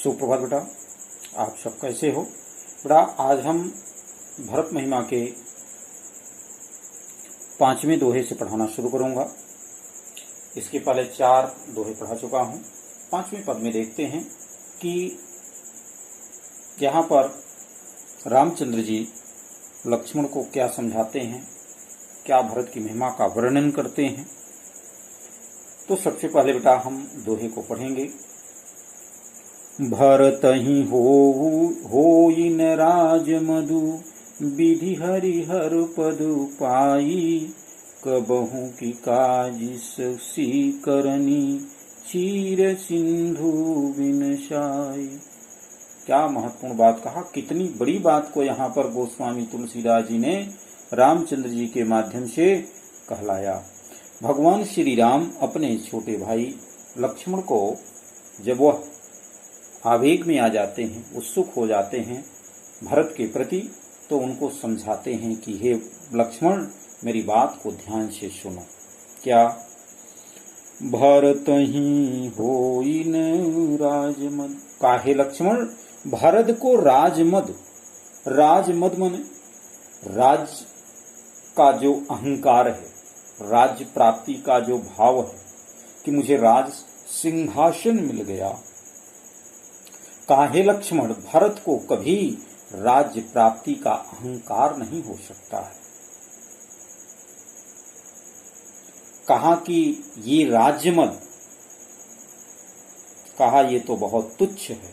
सुप्रभात बेटा, आप सब कैसे हो? बेटा आज हम भरत महिमा के 5वें दोहे से पढ़ाना शुरू करूंगा। इसके पहले 4 दोहे पढ़ा चुका हूं। 5वें पद में देखते हैं कि यहाँ पर रामचंद्र जी लक्ष्मण को क्या समझाते हैं, क्या भरत की महिमा का वर्णन करते हैं। तो सबसे पहले बेटा हम दोहे को पढ़ेंगे। भरत ही होई न राज मधु, विधि हरिहर पद पाई, कबहू की काजिसी करनी, चीर सिंधु विनशाई। क्या महत्वपूर्ण बात कहा, कितनी बड़ी बात को यहाँ पर गोस्वामी तुलसीदास जी ने रामचंद्र जी के माध्यम से कहलाया। भगवान श्री राम अपने छोटे भाई लक्ष्मण को जब वह आवेग में आ जाते हैं, उत्सुक हो जाते हैं भरत के प्रति, तो उनको समझाते हैं कि हे लक्ष्मण, मेरी बात को ध्यान से सुनो। क्या? भरत ही होई न राजमद, काहे लक्ष्मण भरत को राजमद, राजमद मन राज का जो अहंकार है, राज्य प्राप्ति का जो भाव है कि मुझे राज सिंहासन मिल गया। काहे लक्ष्मण भरत को कभी राज्य प्राप्ति का अहंकार नहीं हो सकता है। कहा कि ये राज्यमद, कहा ये तो बहुत तुच्छ है।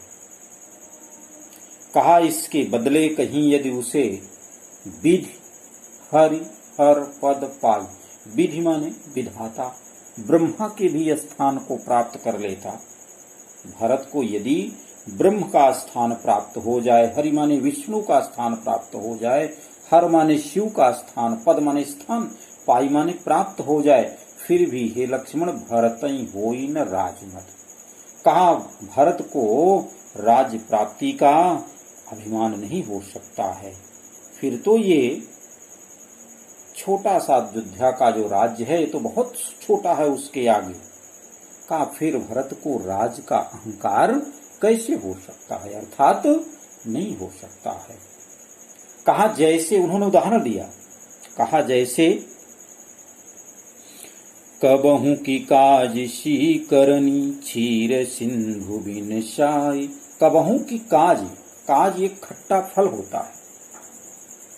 कहा इसके बदले कहीं यदि उसे विधि हरि हर पद पाई, विधि माने विधाता, ब्रह्मा के भी स्थान को प्राप्त कर लेता। भरत को यदि ब्रह्म का स्थान प्राप्त हो जाए, हरि माने विष्णु का स्थान प्राप्त हो जाए, हर माने शिव का स्थान, पद माने स्थान, पाई माने प्राप्त हो जाए, फिर भी हे लक्ष्मण भरत ही होई न राजमद। कहा भरत को राज्य प्राप्ति का अभिमान नहीं हो सकता है। फिर तो ये छोटा सा अयोध्या का जो राज्य है ये तो बहुत छोटा है उसके आगे। कहा फिर भरत को राज का अहंकार कैसे हो सकता है, अर्थात नहीं हो सकता है। कहा जैसे, उन्होंने उदाहरण दिया, कहा जैसे कबहू की काजिसी करनी, चीर सिंधु विनशाई। कबहू की काज, काज एक खट्टा फल होता है।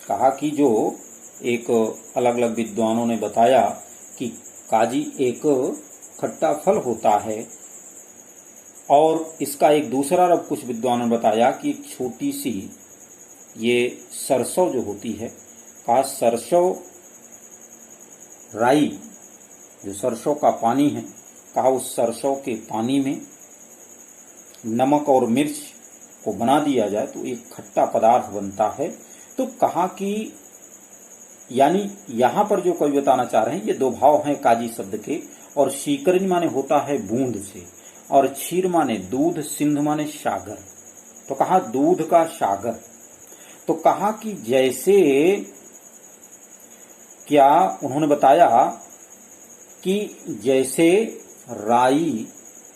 कहा कि जो एक अलग अलग विद्वानों ने बताया कि काजी एक खट्टा फल होता है, और इसका एक दूसरा रब कुछ विद्वानों ने बताया कि एक छोटी सी ये सरसों जो होती है, कहा सरसों राई, जो सरसों का पानी है, कहा उस सरसों के पानी में नमक और मिर्च को बना दिया जाए तो एक खट्टा पदार्थ बनता है। तो कहा कि यानी यहाँ पर जो कवि बताना चाह रहे हैं, ये दो भाव हैं काजी शब्द के, और शीकरणी माने होता है बूंद से, और क्षीर माने दूध, सिंधु माने सागर। तो कहा दूध का सागर। तो कहा कि जैसे, क्या उन्होंने बताया कि जैसे राई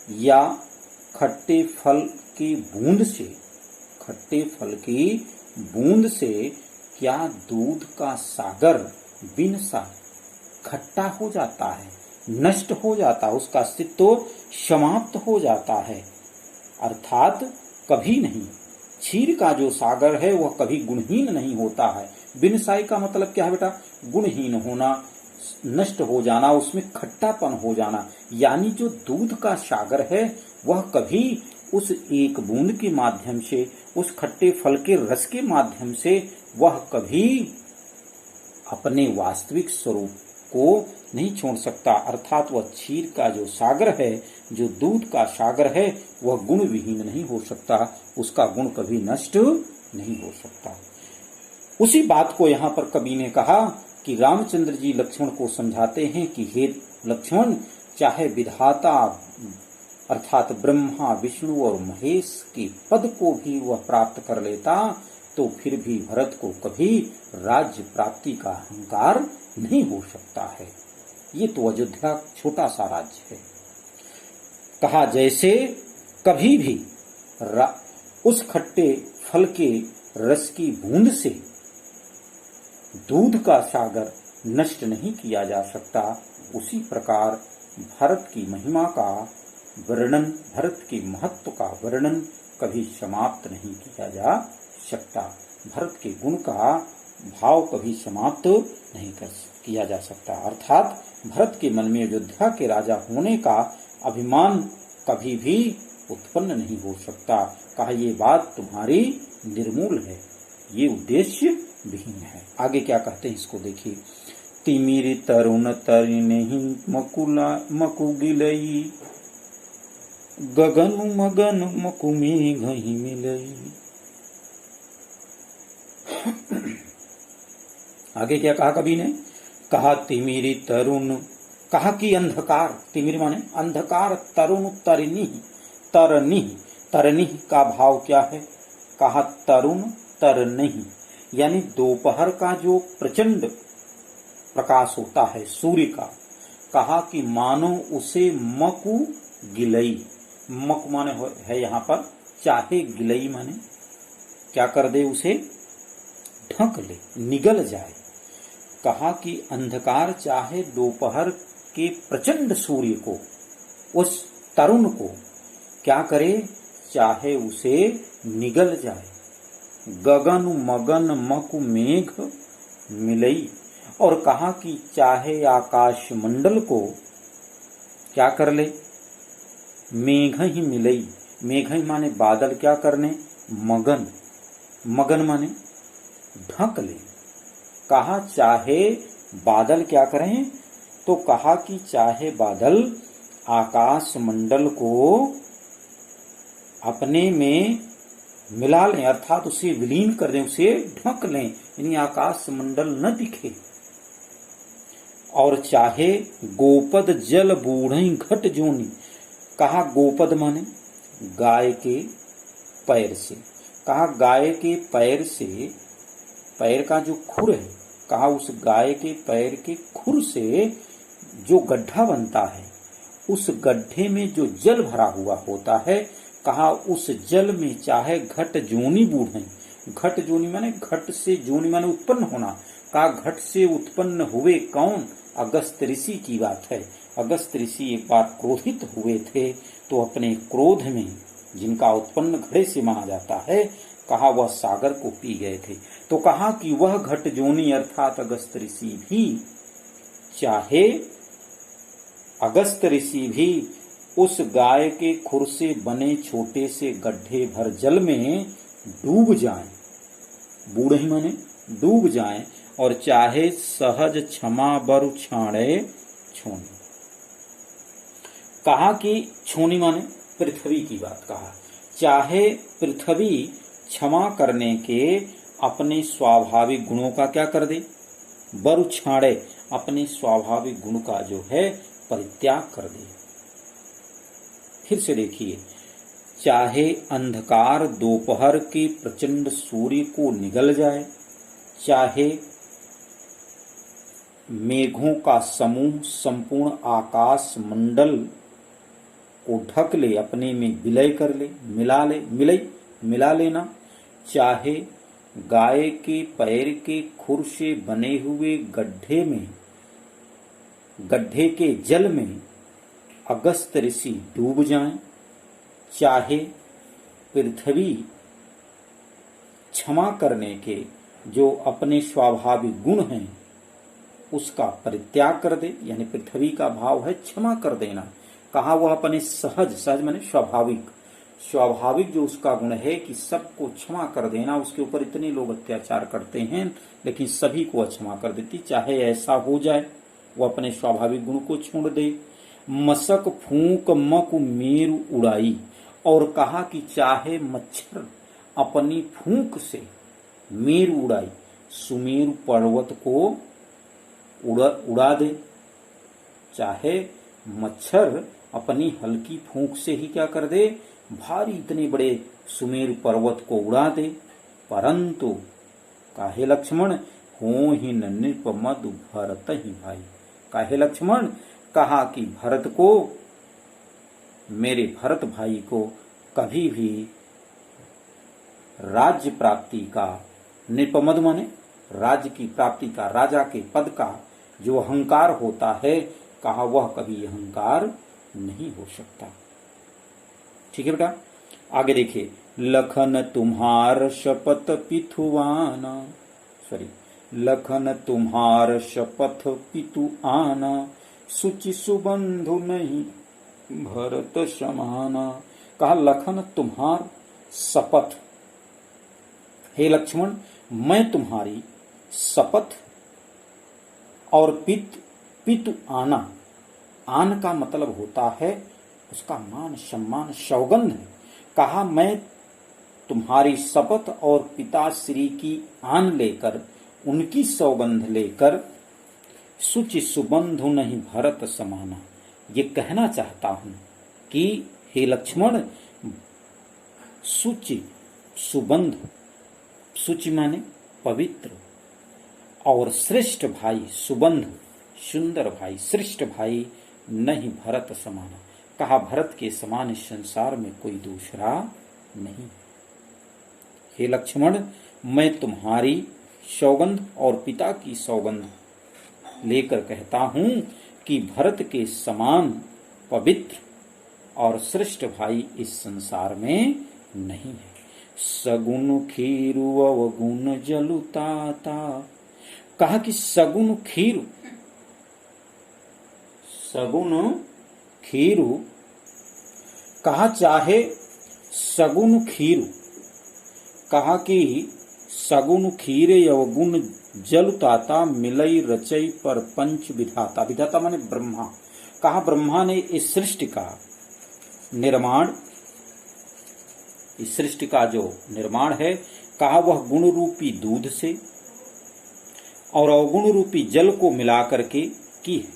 या खट्टे फल की बूंद से, खट्टे फल की बूंद से क्या दूध का सागर बिन सा खट्टा हो जाता है, नष्ट हो जाता है, उसका अस्तित्व समाप्त हो जाता है, अर्थात कभी नहीं। क्षीर का जो सागर है वह कभी गुणहीन नहीं होता है। बिनसाई का मतलब क्या है बेटा? गुणहीन होना, नष्ट हो जाना, उसमें खट्टापन हो जाना। यानी जो दूध का सागर है वह कभी उस एक बूंद के माध्यम से, उस खट्टे फल के रस के माध्यम से वह कभी अपने वास्तविक स्वरूप को नहीं छोड़ सकता। अर्थात वह क्षीर का जो सागर है, जो दूध का सागर है, वह गुण विहीन नहीं हो सकता, उसका गुण कभी नष्ट नहीं हो सकता। उसी बात को यहाँ पर कवि ने कहा कि रामचंद्र जी लक्ष्मण को समझाते हैं कि हे लक्ष्मण, चाहे विधाता अर्थात ब्रह्मा, विष्णु और महेश के पद को भी वह प्राप्त कर लेता, तो फिर भी भरत को कभी राज्य प्राप्ति का अहंकार नहीं हो सकता है। ये तो अयोध्या छोटा सा राज्य है। कहा जैसे कभी भी उस खट्टे फल के रस की बूंद से दूध का सागर नष्ट नहीं किया जा सकता, उसी प्रकार भरत की महिमा का वर्णन, भरत के महत्व का वर्णन कभी समाप्त नहीं किया जा सकता। भरत के गुण का भाव कभी समाप्त नहीं किया जा सकता। अर्थात भरत के मन में अयोध्या के राजा होने का अभिमान कभी भी उत्पन्न नहीं हो सकता। कहा ये बात तुम्हारी निर्मूल है, ये उद्देश्य विहीन है। आगे क्या कहते हैं इसको देखिए। तिमिर तरुण तरि नहीं मकुला मकु गिलई, गगन मगन मकु मेघ ही मिलई। आगे क्या कहा कवि ने? कहा तिमिर तरुण, कहा कि अंधकार, तिमिर माने अंधकार, तरुण तरनी, तरनी, तरनी का भाव क्या है? कहा तरुण तरनी, यानी दोपहर का जो प्रचंड प्रकाश होता है सूर्य का, कहा कि मानो उसे मकु गिलई, मक माने है यहाँ पर चाहे, गिलई माने क्या कर दे, उसे ढक ले, निगल जाए। कहा कि अंधकार चाहे दोपहर के प्रचंड सूर्य को, उस तरुण को क्या करे, चाहे उसे निगल जाए। गगन मगन मकु मेघ मिलई, और कहा कि चाहे आकाश मंडल को क्या कर ले, मेघ ही मिलई, मेघ ही माने बादल क्या करने, मगन, मगन माने ढक ले। कहा चाहे बादल क्या करें, तो कहा कि चाहे बादल आकाश मंडल को अपने में मिला लें, अर्थात उसे विलीन कर दें, उसे ढक लें, यानी आकाश मंडल न दिखे। और चाहे गोपद जल बूढ़ई घट जोनी, कहा गोपद माने गाय के पैर से, कहा गाय के पैर से, पैर का जो खुर है, कहा उस गाय के पैर के खुर से जो गड्ढा बनता है, उस गड्ढे में जो जल भरा हुआ होता है, कहा उस जल में चाहे घट जोनी बूढ़े, घट जोनी माने घट से, जोनी माने उत्पन्न होना, कहा घट से उत्पन्न हुए कौन, अगस्त ऋषि की बात है। अगस्त ऋषि एक बार क्रोधित हुए थे, तो अपने क्रोध में जिनका उत्पन्न घड़े से माना जाता है, कहा वह सागर को पी गए थे। तो कहा कि वह घट जोनी अर्थात अगस्त ऋषि भी, चाहे अगस्त ऋषि भी उस गाय के खुर से बने छोटे से गड्ढे भर जल में डूब जाएं, बूढ़े माने डूब जाएं, और चाहे सहज क्षमा बरु छाणे छोनी, कहा कि छोनी माने पृथ्वी की बात, कहा चाहे पृथ्वी क्षमा करने के अपने स्वाभाविक गुणों का क्या कर दे, बरु छाड़े, अपने स्वाभाविक गुण का जो है परित्याग कर दे। फिर से देखिए, चाहे अंधकार दोपहर के प्रचंड सूर्य को निगल जाए, चाहे मेघों का समूह संपूर्ण आकाश मंडल को ढक ले, अपने में विलय कर ले, मिला लेना, चाहे गाय के पैर के खुर से बने हुए गड्ढे में, गड्ढे के जल में अगस्त ऋषि डूब जाएं, चाहे पृथ्वी क्षमा करने के जो अपने स्वाभाविक गुण हैं उसका परित्याग कर दे, यानी पृथ्वी का भाव है क्षमा कर देना। कहा वह अपने सहज, सहज माने स्वाभाविक, स्वाभाविक जो उसका गुण है कि सबको क्षमा कर देना, उसके ऊपर इतने लोग अत्याचार करते हैं लेकिन सभी को क्षमा कर देती, चाहे ऐसा हो जाए, वो अपने स्वाभाविक गुण को छोड़ दे। मशक फूंक मक मेरु उड़ाई, और कहा कि चाहे मच्छर अपनी फूंक से मेरु उड़ाई, सुमेरु पर्वत को उड़ा दे, चाहे मच्छर अपनी हल्की फूंक से ही क्या कर दे, भारी इतने बड़े सुमेरु पर्वत को उड़ा दे, परंतु काहे लक्ष्मण हो ही नृप मधु भरत ही भाई, काहे लक्ष्मण, कहा कि भरत को, मेरे भरत भाई को कभी भी राज्य प्राप्ति का, निपमद माने राज्य की प्राप्ति का, राजा के पद का जो अहंकार होता है, कहा वह कभी अहंकार नहीं हो सकता। ठीक है बेटा, आगे देखिए। लखन तुम्हार शपथ पिथुआना, लखन तुम्हार शपथ पितु आना, सुचि सुबंधु नहीं भरत समाना। कहा लखन तुम्हार शपथ, हे लक्ष्मण मैं तुम्हारी शपथ और पितु आना, आन का मतलब होता है उसका मान सम्मान सौगंध है। कहा मैं तुम्हारी शपथ और पिताश्री की आन लेकर, उनकी सौगंध लेकर, सुचि सुबंधु नहीं भरत समाना, ये कहना चाहता हूं कि हे लक्ष्मण सुचि सुबंधु, सुचि माने पवित्र, और श्रेष्ठ भाई, सुबंधु सुंदर भाई, श्रेष्ठ भाई नहीं भरत समाना। कहा भरत के समान इस संसार में कोई दूसरा नहीं। हे लक्ष्मण मैं तुम्हारी सौगंध और पिता की सौगंध लेकर कहता हूं कि भरत के समान पवित्र और श्रेष्ठ भाई इस संसार में नहीं है। सगुन खीरु अवगुण जलुताता। कहा कि सगुन खीरु, सगुन खीरु, कहा चाहे सगुन खीरु, कहा कि सगुन खीरे अवगुण जलुताता, मिलई रचई पर पंच विधाता। विधाता माने ब्रह्मा। कहा ब्रह्मा ने इस सृष्टि का निर्माण, इस सृष्टि का जो निर्माण है, कहा वह गुण रूपी दूध से और अवगुण रूपी जल को मिलाकर के की है।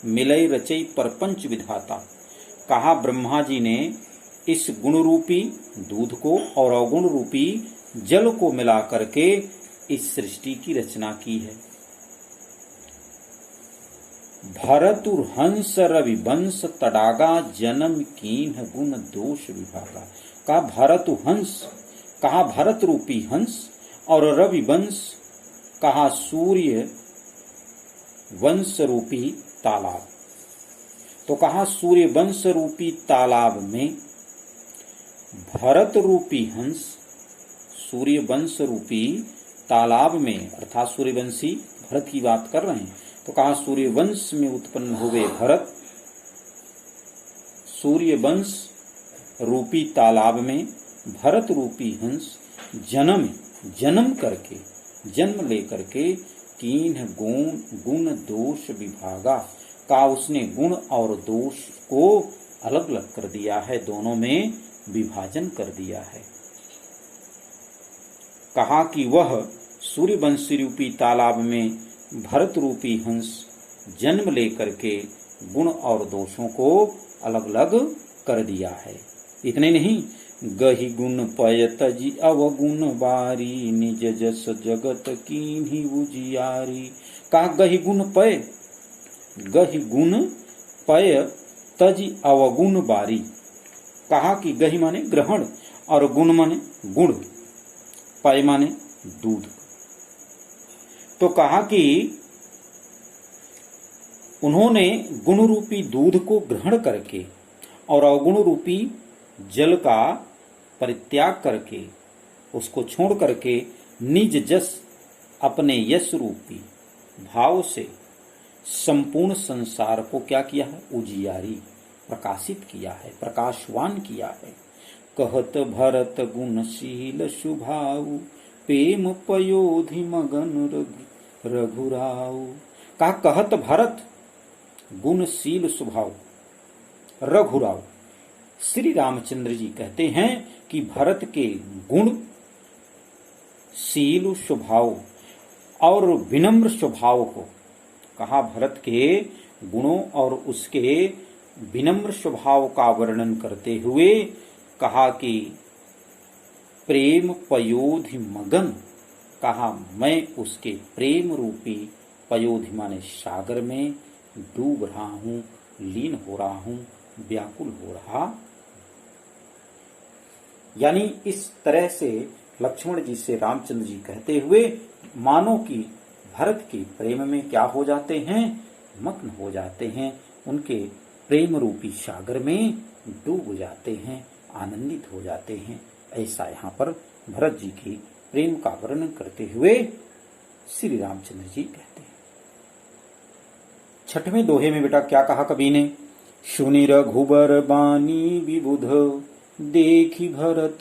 मिलई रचई परपंच विधाता। कहा ब्रह्मा जी ने इस गुण रूपी दूध को और अवगुण रूपी जल को मिलाकर के इस सृष्टि की रचना की है। भरतुर हंस रवि वंश तडागा, जन्म कीन गुण दोष विभागा। कहा भरतु हंस, कहा भरत रूपी हंस, और रवि वंश, कहा सूर्य वंश रूपी तालाब। तो कहा सूर्य वंश रूपी तालाब में भरत रूपी हंस, सूर्य वंश रूपी तालाब में, अर्थात सूर्यवंशी भरत की बात कर रहे हैं, तो कहा सूर्य वंश में उत्पन्न हुए भरत, सूर्य वंश रूपी तालाब में भरत रूपी हंस जन्म करके, जन्म लेकर के तीन गुण दोष विभागा। का उसने गुण और दोष को अलग अलग कर दिया है, दोनों में विभाजन कर दिया है। कहा कि वह सूर्यवंशी रूपी तालाब में भरत रूपी हंस जन्म लेकर के गुण और दोषों को अलग अलग कर दिया है। इतने नहीं, गहि गुण पय तजी अवगुण बारी, निज जस जगत कीन्ही उजियारी। कहा गहि गुण पय, गहि गुण पय तजी अवगुण बारी। कहा कि गहि माने ग्रहण और गुण माने गुण, पय माने दूध। तो कहा कि उन्होंने गुण रूपी दूध को ग्रहण करके और अवगुण रूपी जल का परित्याग करके, उसको छोड़ करके निज जस, अपने यश रूपी भाव से संपूर्ण संसार को क्या किया है? उजियारी, प्रकाशित किया है, प्रकाशवान किया है। कहत भरत गुणशील शुभाऊ, प्रेम पयोधि मगन रघुराऊ। कहा कहत भरत गुणशील स्वभाव रघुराऊ। श्री रामचंद्र जी कहते हैं कि भरत के गुण, शील स्वभाव और विनम्र स्वभाव को, कहा भरत के गुणों और उसके विनम्र स्वभाव का वर्णन करते हुए कहा कि प्रेम पयोधि मगन, कहा मैं उसके प्रेम रूपी पयोधि माने सागर में डूब रहा हूं, लीन हो रहा हूं, व्याकुल हो रहा। यानी इस तरह से लक्ष्मण जी से रामचंद्र जी कहते हुए मानो कि भरत के प्रेम में क्या हो जाते हैं, मग्न हो जाते हैं, उनके प्रेम रूपी सागर में डूब जाते हैं, आनंदित हो जाते हैं। ऐसा यहाँ पर भरत जी की प्रेम का वर्णन करते हुए श्री रामचंद्र जी कहते हैं। छठवें दोहे में बेटा क्या कहा कवि ने, सुनि रघुबर बानी विबुध, देखी भरत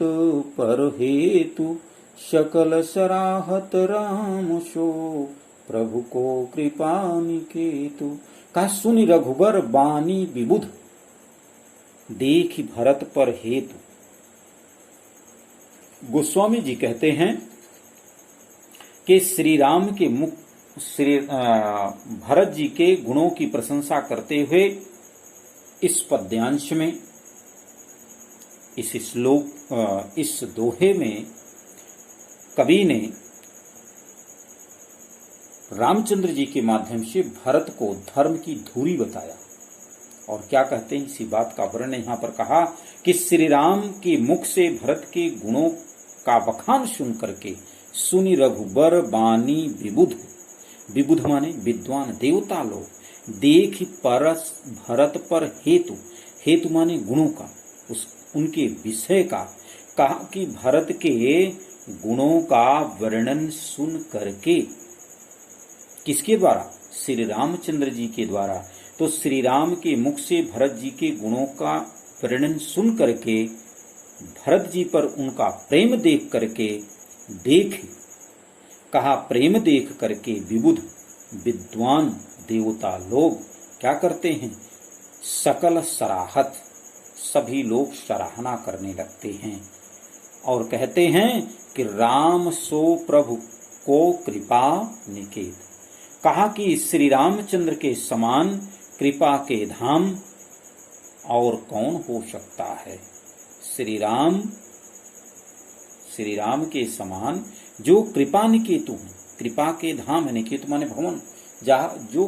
पर हेतु, सकल सराहत राम सो, प्रभु को कृपा निकेतु। कहा सुनि रघुबर बानी विबुध, देखी भरत पर हेतु। गोस्वामी जी कहते हैं कि श्री राम के मुख श्री भरत जी के गुणों की प्रशंसा करते हुए इस पद्यांश में, इस श्लोक, इस दोहे में कवि ने रामचंद्र जी के माध्यम से भरत को धर्म की धुरी बताया। और क्या कहते हैं, इसी बात का वर्णन यहाँ पर कहा कि श्री राम के मुख से भरत के गुणों का बखान सुन करके सुनि रघुबर बानी विबुध, विबुध माने विद्वान देवता लोग, देख परस भरत पर हेतु, हेतु माने गुणों का, उनके विषय का, कहा कि भरत के गुणों का वर्णन सुन करके, किसके द्वारा, श्री रामचंद्र जी के द्वारा। तो श्री राम के मुख से भरत जी के गुणों का वर्णन सुन करके भरत जी पर उनका प्रेम देख करके, देख कहा प्रेम देख करके विबुध विद्वान देवता लोग क्या करते हैं, सकल सराहत, सभी लोग सराहना करने लगते हैं और कहते हैं कि राम सो प्रभु को कृपा निकेत। कहा कि श्री रामचंद्र के समान कृपा के धाम और कौन हो सकता है। श्री राम के समान जो कृपा निकेतु हैं, कृपा के धाम है, निकेतु माने भवन, जहाँ जो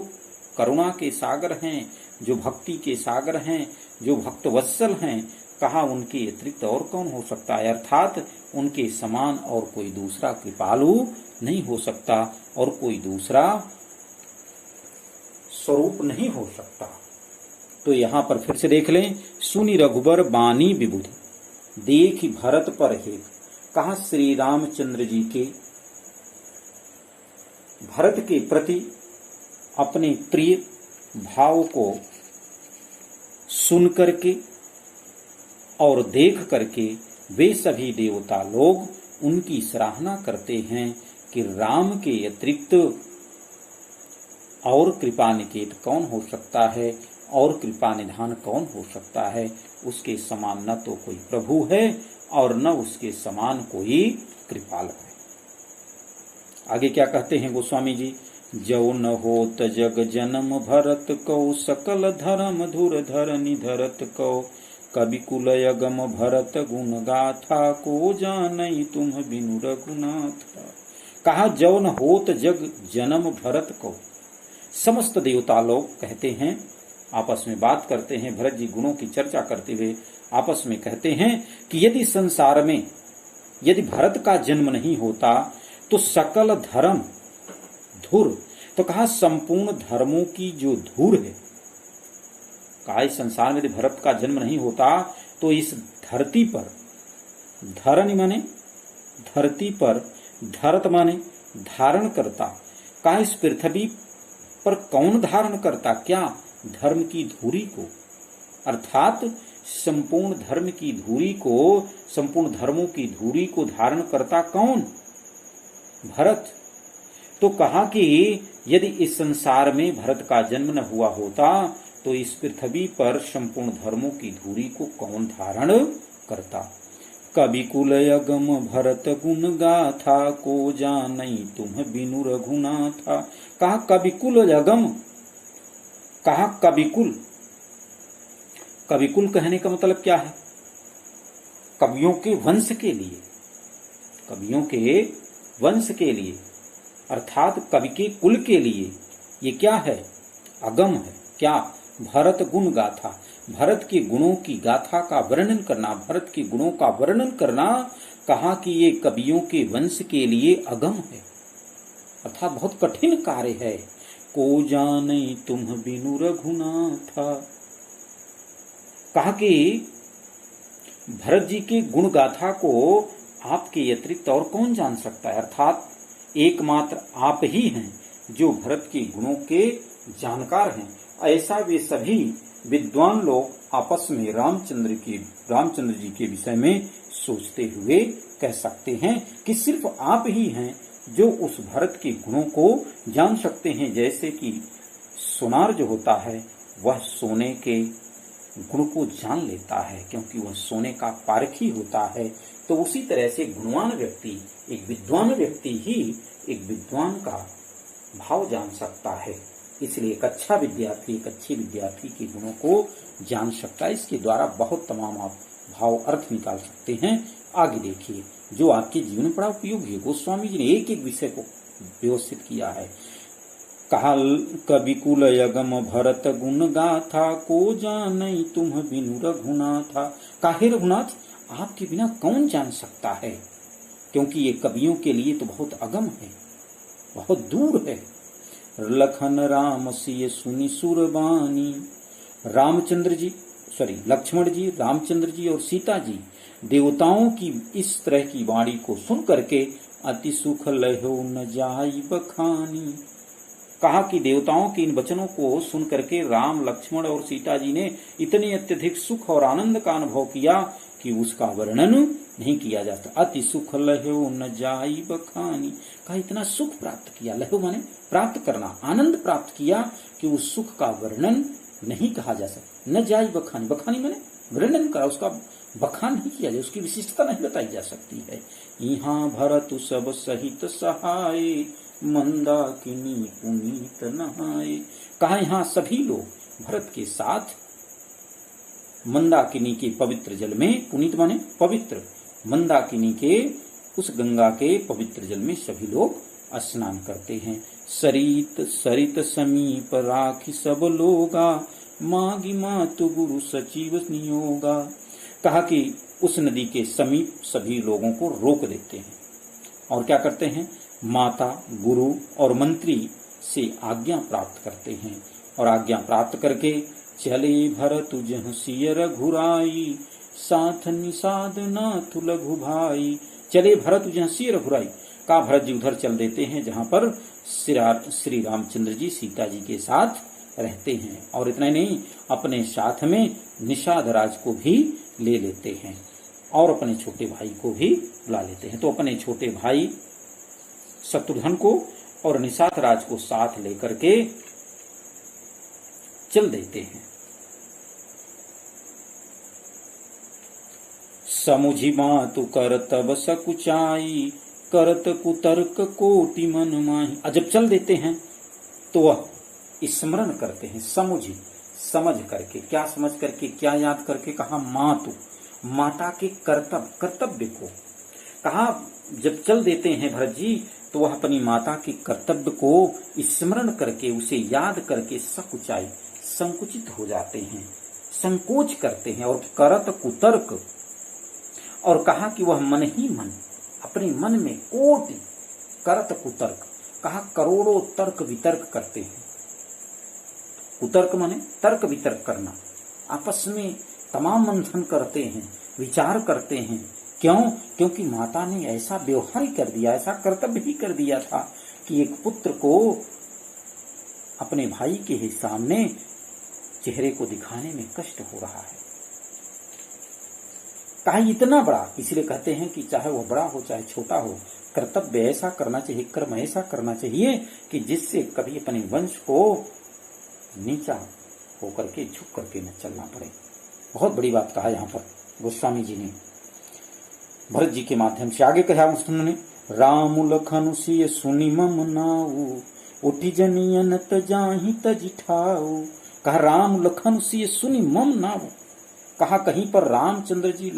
करुणा के सागर हैं, जो भक्ति के सागर हैं, जो भक्त वत्सल हैं, कहा उनके अतिरिक्त और कौन हो सकता है, अर्थात उनके समान और कोई दूसरा कृपालु नहीं हो सकता और कोई दूसरा स्वरूप नहीं हो सकता। तो यहाँ पर फिर से देख लें, सुनि रघुबर बानी विबुध, देखी भरत पर हेतु। कहा श्री रामचंद्र जी के भरत के प्रति अपने प्रिय भाव को सुन करके और देख करके वे सभी देवता लोग उनकी सराहना करते हैं कि राम के अतिरिक्त और कृपा निकेत कौन हो सकता है और कृपा निधान कौन हो सकता है। उसके समान न तो कोई प्रभु है और न उसके समान कोई कृपाल है। आगे क्या कहते हैं गोस्वामी जी, जो न होत जग जन्म भरत को, सकल धर्म धुर धरनी धरत को, कवि कुल अगम भरत गुण गाथा, को जानई तुम बिनु रघुनाथ। कहा जो न होत जग जन्म भरत को। समस्त देवता लोग कहते हैं, आपस में बात करते हैं, भरत जी गुणों की चर्चा करते हुए आपस में कहते हैं कि यदि संसार में यदि भरत का जन्म नहीं होता तो सकल धर्म धुर, तो कहा संपूर्ण धर्मों की जो धूर है, कहा इस संसार में यदि भरत का जन्म नहीं होता तो इस धरती पर, धरनी माने धरती पर, धरत माने धारण करता, कहा इस पृथ्वी पर कौन धारण करता, क्या धर्म की धूरी को, अर्थात संपूर्ण धर्म की धूरी को, संपूर्ण धर्मों की धूरी को धारण करता कौन, भरत। तो कहा कि यदि इस संसार में भरत का जन्म न हुआ होता तो इस पृथ्वी पर संपूर्ण धर्मों की धूरी को कौन धारण करता। कवि कुल अगम भरत गुण गाथा, को जानई तुम बिनु रघुनाथा। कहा कविकुल अगम, कहा कविकुल, कविकुल कहने का मतलब क्या है, कवियों के वंश के लिए, कवियों के वंश के लिए अर्थात कवि के कुल के लिए ये क्या है, अगम है। क्या, भरत गुण गाथा, भरत के गुणों की गाथा का वर्णन करना, भरत के गुणों का वर्णन करना, कहा कि ये कवियों के वंश के लिए अगम है, अर्थात बहुत कठिन कार्य है। को जाने तुम बिनु रघुनाथा, कहा कि भरत जी के गुण गाथा को आपके अतिरिक्त और कौन जान सकता है, अर्थात एकमात्र आप ही हैं जो भरत के गुणों के जानकार हैं। ऐसा वे सभी विद्वान लोग आपस में रामचंद्र जी के विषय में सोचते हुए कह सकते हैं कि सिर्फ आप ही हैं जो उस भरत के गुणों को जान सकते हैं। जैसे कि सोनार जो होता है वह सोने के गुण को जान लेता है क्योंकि वह सोने का पारखी होता है, तो उसी तरह से गुणवान व्यक्ति, एक विद्वान व्यक्ति ही एक विद्वान का भाव जान सकता है। इसलिए एक अच्छा विद्यार्थी एक अच्छे विद्यार्थी के गुणों को जान सकता है। इसके द्वारा बहुत तमाम आप भाव अर्थ निकाल सकते हैं। आगे देखिए जो आपके जीवन में बड़ा उपयोगी है। गोस्वामी जी ने एक एक विषय को व्यवस्थित किया है। कहा कवि कुल यगम भरत गुण गाथा, को जानई तुम बिनु रघुनाथा। काहे रघुनाथ, आपके बिना कौन जान सकता है, क्योंकि ये कवियों के लिए तो बहुत अगम है, बहुत दूर है। लखन राम सिय सुनी सुरबानी, लक्ष्मण जी, रामचंद्र जी और सीता जी देवताओं की इस तरह की वाणी को सुन करके अति सुख लहो न जाई बखानी। कहा कि देवताओं के इन वचनों को सुन करके राम, लक्ष्मण और सीता जी ने इतने अत्यधिक सुख और आनंद का अनुभव किया कि उसका वर्णन नहीं किया जा सकता। अति सुख लहो न जाई बखानी, कहा इतना सुख प्राप्त किया, लहो माने प्राप्त करना, आनंद प्राप्त किया कि उस सुख का वर्णन नहीं कहा जा सकता। न जाई बखानी, बखानी माने वर्णन करा, उसका बखान नहीं किया जाए, उसकी विशिष्टता नहीं बताई जा सकती है। यहाँ भरत सब सहित सहाय, मंदाकिनी पुनीत नहाए। कहा यहाँ सभी लोग भरत के साथ मंदाकिनी के पवित्र जल में, पुनीत माने पवित्र, मंदाकिनी के उस गंगा के पवित्र जल में सभी लोग स्नान करते हैं। सरित समीप राखी सब लोगा, मागी मातु गुरु सचिव नियोगा। कहा कि उस नदी के समीप सभी लोगों को रोक देते हैं और क्या करते हैं, माता, गुरु और मंत्री से आज्ञा प्राप्त करते हैं। और आज्ञा प्राप्त करके चले भरत जह सिय रघुराई, साथ निषाद नाथ लघु भाई। चले भरत जह सिय रघुराई, का भरत जी उधर चल देते हैं जहां पर श्री रामचंद्र जी सीता जी के साथ रहते हैं। और इतना नहीं, अपने साथ में निषाद राज को भी ले लेते हैं और अपने छोटे भाई को भी बुला लेते हैं। तो अपने छोटे भाई शत्रुघ्न को और निषाद राज को साथ लेकर के चल देते हैं। समुझी मातु करतब सकुचाई, करत कुतर्क कोटि मन माही। जब चल देते हैं तो वह स्मरण करते हैं, समुझी समझ करके, क्या समझ करके, क्या याद करके, कहा मातु, माता के कर्तव्य को। कहा जब चल देते हैं भरत जी तो वह अपनी माता के कर्तव्य को स्मरण करके, उसे याद करके सकुचाई, संकुचित हो जाते हैं, संकोच करते हैं। और करत कुतर्क, और कहा कि वह मन ही मन, अपने मन में कोटि करत कुतर्क, कहा करोड़ों तर्क वितर्क करते हैं। कुतर्क माने तर्क वितर्क करना, आपस में तमाम मंथन करते हैं, विचार करते हैं। क्यों? क्योंकि माता ने ऐसा व्यवहार ही कर दिया, ऐसा कर्तव्य ही कर दिया था कि एक पुत्र को अपने भाई के सामने चेहरे को दिखाने में कष्ट हो रहा है। कहा इतना बड़ा, इसलिए कहते हैं कि चाहे वो बड़ा हो चाहे छोटा हो, कर्तव्य ऐसा करना चाहिए, कर्म ऐसा करना चाहिए कि जिससे कभी अपने वंश को नीचा होकर के झुक करके न चलना पड़े। बहुत बड़ी बात कहा यहाँ पर गोस्वामी जी ने भरत जी के माध्यम से। आगे कहा उन्होंने, राम लखन सिय सुनि मम नाऊ, उठी जनियन तजाहि तजिठाऊ। कहा राम लखन सिय सुनि मम नाऊ, कहा कहीं पर रामचंद्र जी,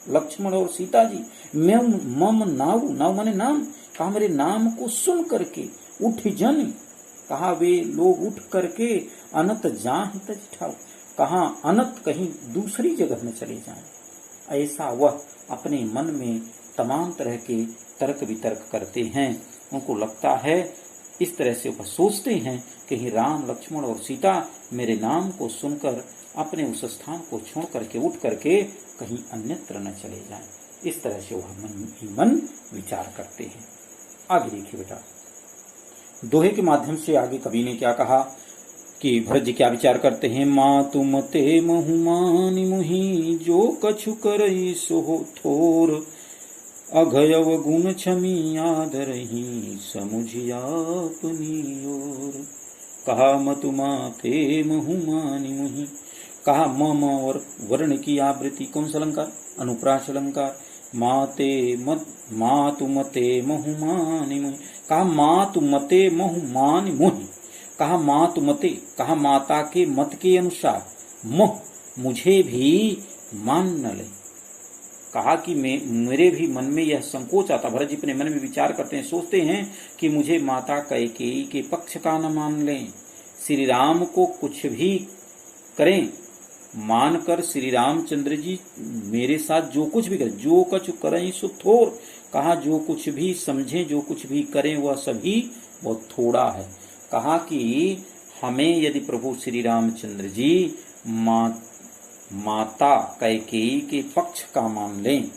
लक्ष्मण और सीता जी मम नाऊ, नाऊ माने नाम, कहा मेरे नाम को सुन करके, उठ जन, कहा वे लोग उठ करके अनत जाहि तजिठाऊ, कहाँ अनंत कहीं दूसरी जगह में चले जाएं। ऐसा वह अपने मन में तमाम तरह के तर्क वितर्क करते हैं। उनको लगता है, इस तरह से वह सोचते हैं कहीं राम लक्ष्मण और सीता मेरे नाम को सुनकर अपने उस स्थान को छोड़ करके उठ करके कहीं अन्यत्र न चले जाएं। इस तरह से वह मन ही मन विचार करते हैं। आगे देखिए बेटा, दोहे के माध्यम से आगे कवि ने क्या कहा कि भरत जी क्या विचार करते हैं। मातु मते महुमानि मुहि जो कछु करई सो थोर अघयव गुण छमी आदरहि समुझिया अपनी ओर। कहा मतु माते महुमानि मुहि, कहा म और वर्ण की आवृत्ति कौन सा अलंकार, अनुप्रास अलंकार। मातु मते महुमानि मुहि, कहा मातु मते महुमानि मुहि, कहा मातु मते, कहा माता के मत के अनुसार, मोह मुझे भी मान न ले। कहा कि मेरे भी मन में यह संकोच आता। भरत जी अपने मन में विचार करते हैं, सोचते हैं कि मुझे माता कैकेयी के पक्ष का न मान लें, श्री राम को कुछ भी करें, मानकर श्री रामचंद्र जी मेरे साथ जो कुछ भी करें, जो कुछ करें सो थोर, कहा जो कुछ भी समझें, जो कुछ भी करें वह सभी बहुत थोड़ा है। कहा कि हमें यदि प्रभु श्री रामचंद्र जी माता कैकेयी के पक्ष का मान लें,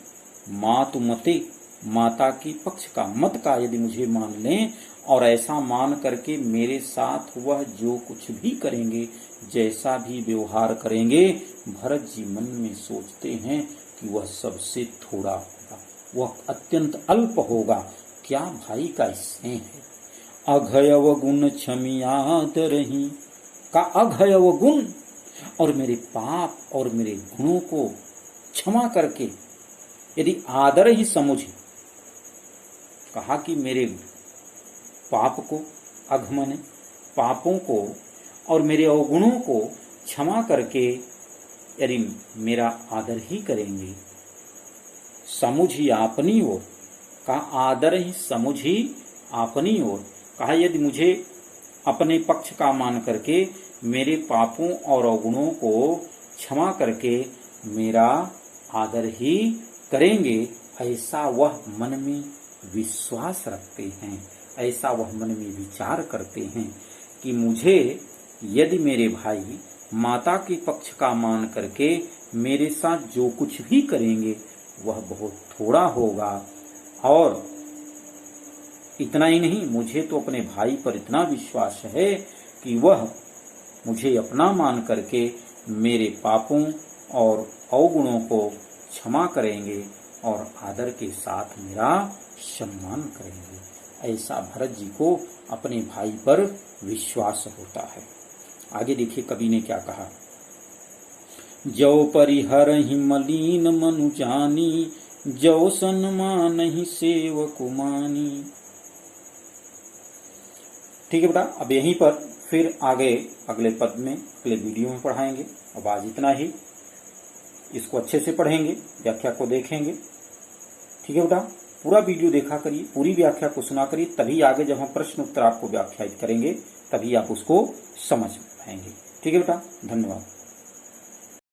मातु मते माता की पक्ष का मत का यदि मुझे मान लें और ऐसा मान करके मेरे साथ वह जो कुछ भी करेंगे, जैसा भी व्यवहार करेंगे, भरत जी मन में सोचते हैं कि वह सबसे थोड़ा होगा, वह अत्यंत अल्प होगा। क्या भाई का स्नेह है। अघयव गुण क्षमियादरहि, का अघयव गुण और मेरे पाप और मेरे गुणों को क्षमा करके यदि आदर ही समझे, कहा कि मेरे पाप को, अघमने पापों को और मेरे अवगुणों को क्षमा करके यदि मेरा आदर ही करेंगे, समुझी अपनी ओर, कहा आदर ही समुझी अपनी ओर, कहा यदि मुझे अपने पक्ष का मान करके मेरे पापों और अवगुणों को क्षमा करके मेरा आदर ही करेंगे, ऐसा वह मन में विश्वास रखते हैं, ऐसा वह मन में विचार करते हैं कि मुझे यदि मेरे भाई माता के पक्ष का मान करके मेरे साथ जो कुछ भी करेंगे वह बहुत थोड़ा होगा। और इतना ही नहीं, मुझे तो अपने भाई पर इतना विश्वास है कि वह मुझे अपना मान करके मेरे पापों और अवगुणों को क्षमा करेंगे और आदर के साथ मेरा सम्मान करेंगे। ऐसा भरत जी को अपने भाई पर विश्वास होता है। आगे देखिए कवि ने क्या कहा। जो परिहरहि मलीन मनु जानी, जो सन्मानहि सेवकु मानी। ठीक है बेटा, अब यहीं पर फिर आगे अगले पद में, अगले वीडियो में पढ़ाएंगे। अब आज इतना ही, इसको अच्छे से पढ़ेंगे, व्याख्या को देखेंगे। ठीक है बेटा, पूरा वीडियो देखा करिए, पूरी व्याख्या को सुना करिए, तभी आगे जब हम प्रश्न उत्तर आपको व्याख्यायित करेंगे तभी आप उसको समझ पाएंगे। ठीक है बेटा, धन्यवाद।